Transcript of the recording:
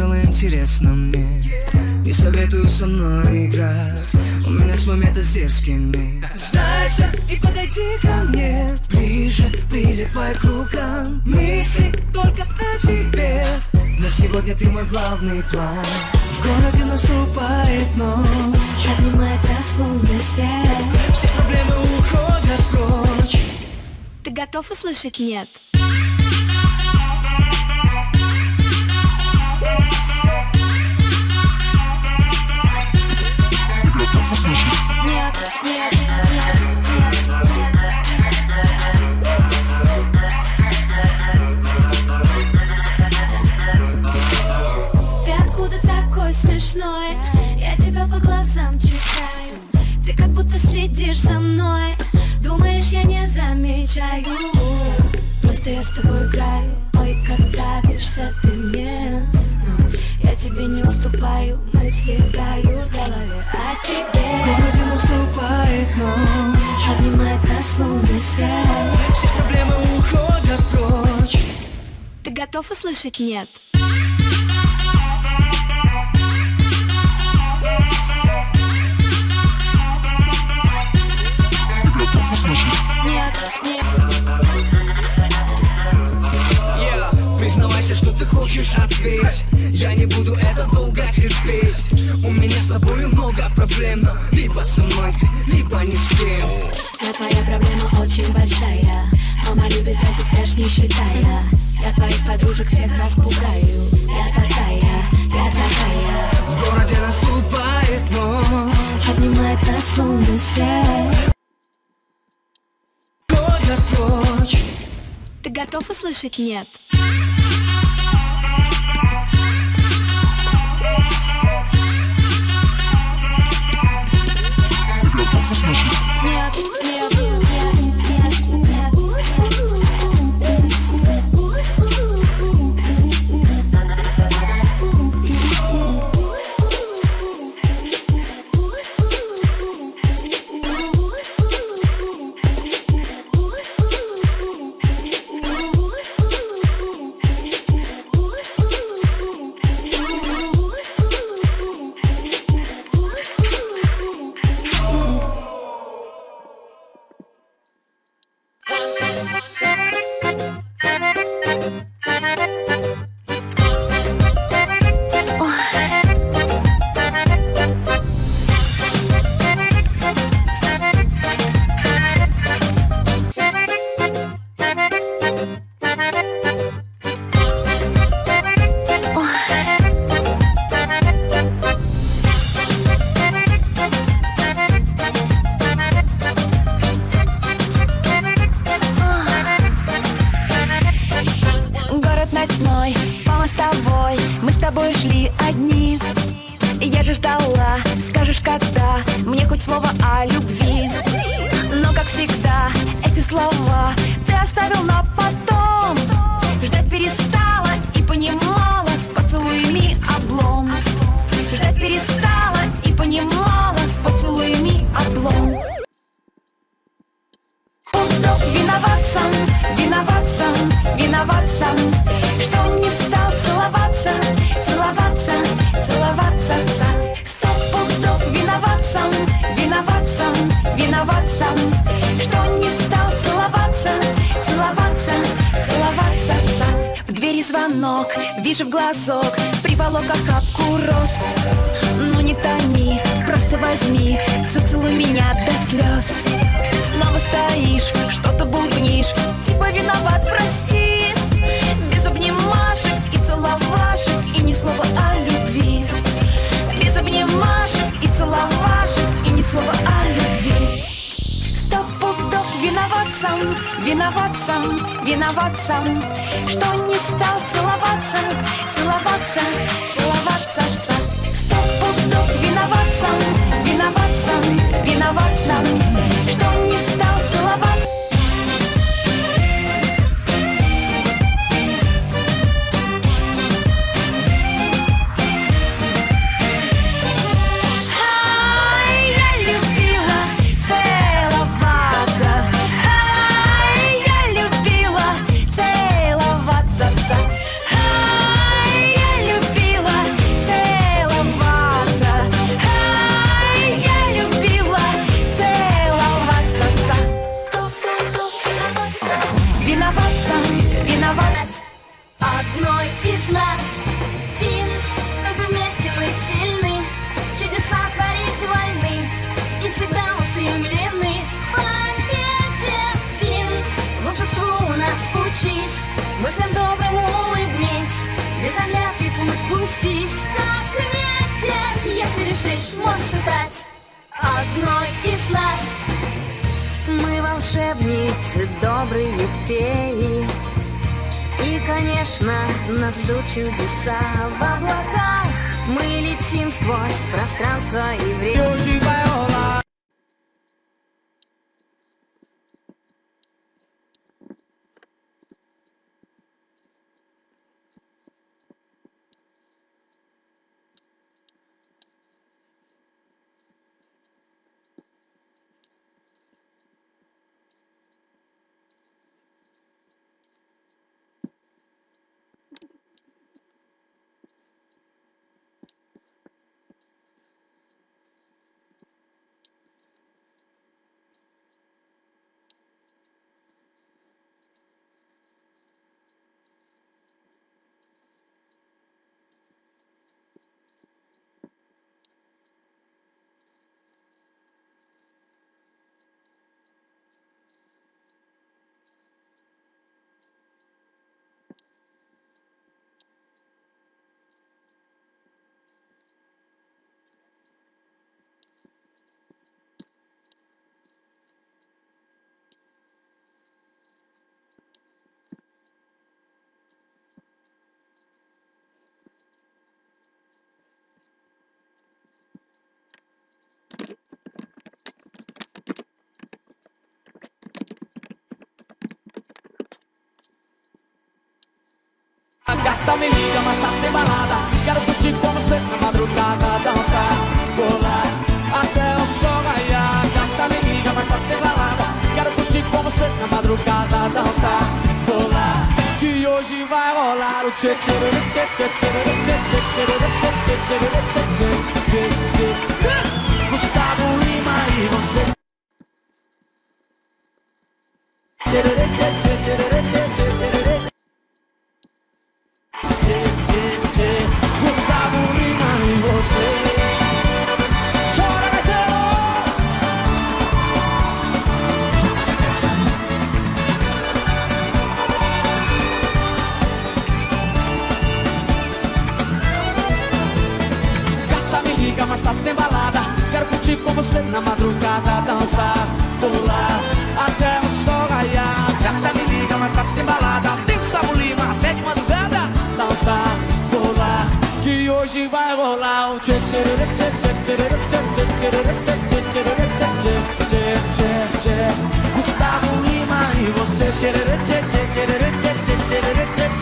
дело интересно мне. Не советую со мной играть, у меня свой метод с дерзкими. Сдайся и подойди ко мне ближе, прилипай к рукам. Мысли только о тебе, на сегодня ты мой главный план. В городе наступает ночь, обнимает нас лунный свет. все проблемы уходят прочь. Ты готов услышать «нет»? Нет, нет, нет, нет, нет. Ты откуда такой смешной? Я тебя по глазам читаю. Ты как будто следишь за мной. Думаешь, я не замечаю. Просто я с тобой играю. Ой, как нравишься ты мне. Но я тебе не уступаю. Мысли тают в голове о тебе. В городе наступает ночь, обнимает нас лунный свет. все проблемы уходят прочь. Ты готов услышать «нет»? Нет, нет. Признавайся, что ты хочешь, ответь. Я не буду это долго терпеть. У меня с тобой много проблем, но либо со мной ты, либо ни с кем. Но твоя проблема очень большая. Мама любит тратить кэш, не считая. Я твоих подружек всех распугаю. Я такая, я такая. В городе наступает ночь, обнимает нас лунный свет. уходят прочь. Ты готов услышать «нет»? Нет, нет, нет, нет, нет. Вижу в глазок, приволок охапку роз. Ну не томи, просто возьми, зацелуй меня до слез. Снова стоишь, что-то бубнишь, типа виноват, прости. Без обнимашек и целовашек, и ни слова о любви. Без обнимашек и целовашек, и ни слова о любви. 100 пудов виноват сам, виноват сам, виноват сам, что не стал целоваться, целоваться, целоваться. 100 пудов виноват сам, виноват сам, виноват сам, что не стал целоваться. хочешь, можешь стать одной из нас. Мы волшебницы, добрые феи, и, конечно, нас ждут чудеса в облаках. Мы летим сквозь пространство и время. Gata, me liga, mas tá sem balada. Quero curtir com você na madrugada, dançar, pular até o sol raiar. Gata, me liga, mas tá sem balada. Quero curtir com você na madrugada, dançar, pular, que hoje vai rolar o tchê tchê tchê tchê tchê tchê. Gustavo Lima e você. Tchê tchê tchê tchê tchê tchê. Gustavo Lima e você. Chora, Gaetano. Gata, me liga, mas tarde tem balada. Quero curtir com você na madrugada, dançar, pular até o sol raiar. Gata, me liga, mas tarde tem balada. Tem Gustavo Lima até de madrugada, dançar, pular, que hoje vai rolar o tchê tchê tchê tchê tchê tchê tchê tchê tchê. Gustavo Lima e você. Tchê tchê tchê tchê tchê tchê tchê.